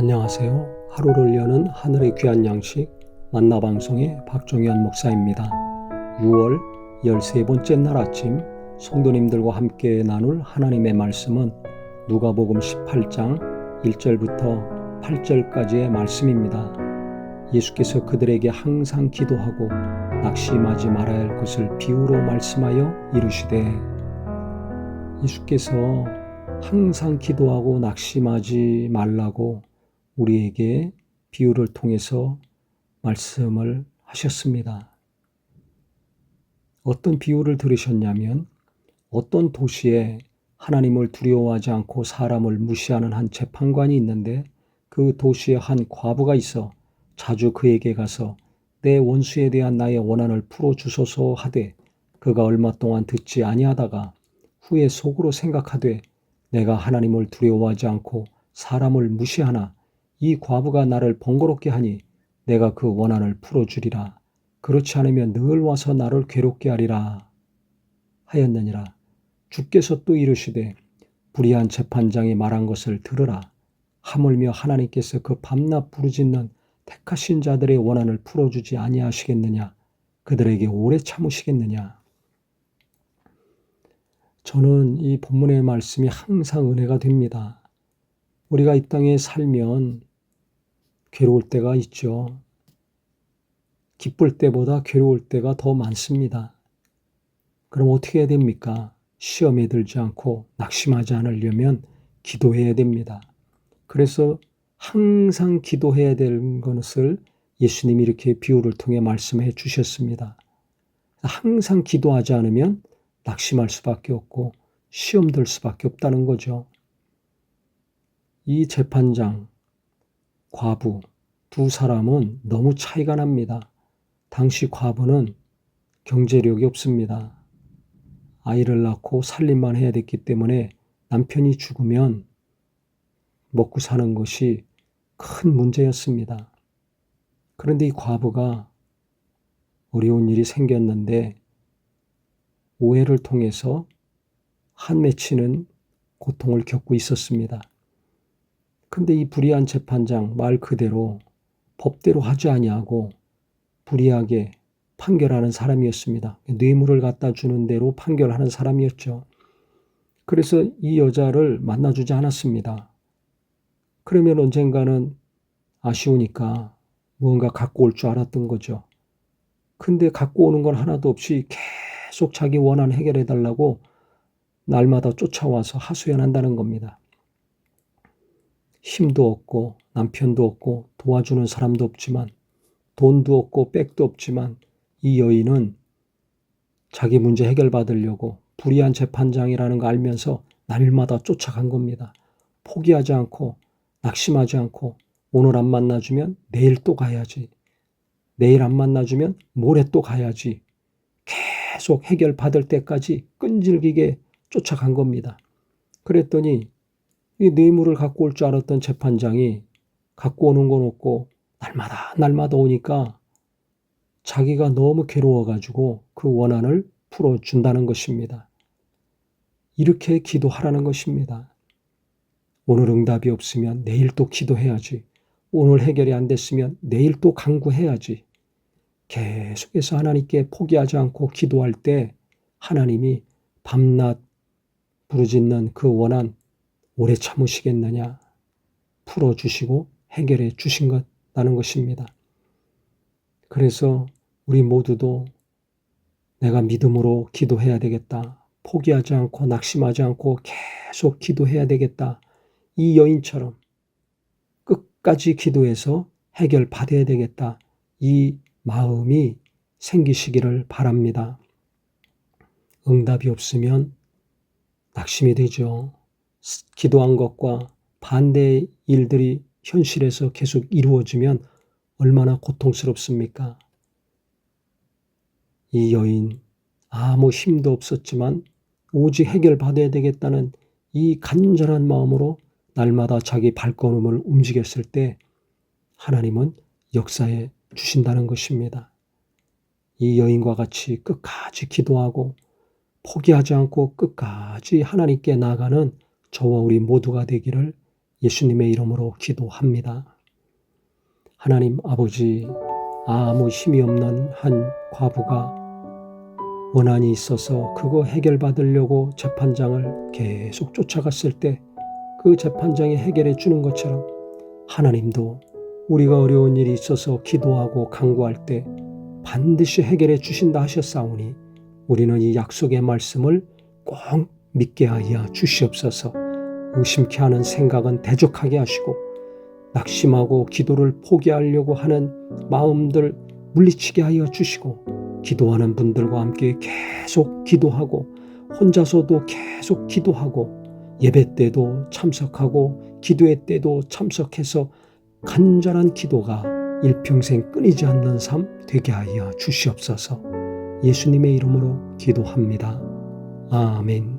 안녕하세요. 하루를 여는 하늘의 귀한 양식 만나방송의 박종현 목사입니다. 6월 13번째 날 아침 성도님들과 함께 나눌 하나님의 말씀은 누가복음 18장 1절부터 8절까지의 말씀입니다. 예수께서 그들에게 항상 기도하고 낙심하지 말아야 할 것을 비유로 말씀하여 이르시되, 예수께서 항상 기도하고 낙심하지 말라고 우리에게 비유를 통해서 말씀을 하셨습니다. 어떤 비유를 들으셨냐면, 어떤 도시에 하나님을 두려워하지 않고 사람을 무시하는 한 재판관이 있는데, 그 도시에 한 과부가 있어 자주 그에게 가서 내 원수에 대한 나의 원한을 풀어주소서 하되, 그가 얼마 동안 듣지 아니하다가 후에 속으로 생각하되, 내가 하나님을 두려워하지 않고 사람을 무시하나 이 과부가 나를 번거롭게 하니 내가 그 원한을 풀어주리라. 그렇지 않으면 늘 와서 나를 괴롭게 하리라 하였느니라. 주께서 또 이르시되, 불의한 재판장이 말한 것을 들으라. 하물며 하나님께서 그 밤낮 부르짖는 택하신 자들의 원한을 풀어주지 아니하시겠느냐? 그들에게 오래 참으시겠느냐? 저는 이 본문의 말씀이 항상 은혜가 됩니다. 우리가 이 땅에 살면 괴로울 때가 있죠. 기쁠 때보다 괴로울 때가 더 많습니다. 그럼 어떻게 해야 됩니까? 시험에 들지 않고 낙심하지 않으려면 기도해야 됩니다. 그래서 항상 기도해야 되는 것을 예수님이 이렇게 비유를 통해 말씀해 주셨습니다. 항상 기도하지 않으면 낙심할 수밖에 없고 시험 들 수밖에 없다는 거죠. 이 재판장, 과부 두 사람은 너무 차이가 납니다. 당시 과부는 경제력이 없습니다. 아이를 낳고 살림만 해야 됐기 때문에 남편이 죽으면 먹고 사는 것이 큰 문제였습니다. 그런데 이 과부가 어려운 일이 생겼는데 오해를 통해서 한 맺히는 고통을 겪고 있었습니다. 근데 이 불의한 재판장 말 그대로 법대로 하지 아니하고 불의하게 판결하는 사람이었습니다. 뇌물을 갖다 주는 대로 판결하는 사람이었죠. 그래서 이 여자를 만나주지 않았습니다. 그러면 언젠가는 아쉬우니까 무언가 갖고 올 줄 알았던 거죠. 근데 갖고 오는 건 하나도 없이 계속 자기 원한 해결해달라고 날마다 쫓아와서 하소연한다는 겁니다. 힘도 없고 남편도 없고 도와주는 사람도 없지만 돈도 없고 백도 없지만 이 여인은 자기 문제 해결받으려고 불의한 재판장이라는 거 알면서 날마다 쫓아간 겁니다. 포기하지 않고 낙심하지 않고 오늘 안 만나주면 내일 또 가야지. 내일 안 만나주면 모레 또 가야지. 계속 해결받을 때까지 끈질기게 쫓아간 겁니다. 그랬더니 이 뇌물을 갖고 올 줄 알았던 재판장이 갖고 오는 건 없고 날마다 오니까 자기가 너무 괴로워가지고 그 원한을 풀어준다는 것입니다. 이렇게 기도하라는 것입니다. 오늘 응답이 없으면 내일 또 기도해야지. 오늘 해결이 안 됐으면 내일 또 간구해야지. 계속해서 하나님께 포기하지 않고 기도할 때 하나님이 밤낮 부르짖는 그 원한 오래 참으시겠느냐? 풀어주시고 해결해 주신다는 것입니다. 그래서 우리 모두도 내가 믿음으로 기도해야 되겠다. 포기하지 않고 낙심하지 않고 계속 기도해야 되겠다. 이 여인처럼 끝까지 기도해서 해결받아야 되겠다. 이 마음이 생기시기를 바랍니다. 응답이 없으면 낙심이 되죠. 기도한 것과 반대의 일들이 현실에서 계속 이루어지면 얼마나 고통스럽습니까? 이 여인 아무 힘도 없었지만 오직 해결받아야 되겠다는 이 간절한 마음으로 날마다 자기 발걸음을 움직였을 때 하나님은 역사해 주신다는 것입니다. 이 여인과 같이 끝까지 기도하고 포기하지 않고 끝까지 하나님께 나아가는 저와 우리 모두가 되기를 예수님의 이름으로 기도합니다. 하나님 아버지, 아무 힘이 없는 한 과부가 원한이 있어서 그거 해결받으려고 재판장을 계속 쫓아갔을 때 그 재판장이 해결해 주는 것처럼 하나님도 우리가 어려운 일이 있어서 기도하고 간구할 때 반드시 해결해 주신다 하셨사오니 우리는 이 약속의 말씀을 꼭 믿게 하여 주시옵소서. 의심케 하는 생각은 대적하게 하시고 낙심하고 기도를 포기하려고 하는 마음들 물리치게 하여 주시고 기도하는 분들과 함께 계속 기도하고 혼자서도 계속 기도하고 예배 때도 참석하고 기도회 때도 참석해서 간절한 기도가 일평생 끊이지 않는 삶 되게 하여 주시옵소서. 예수님의 이름으로 기도합니다. 아멘.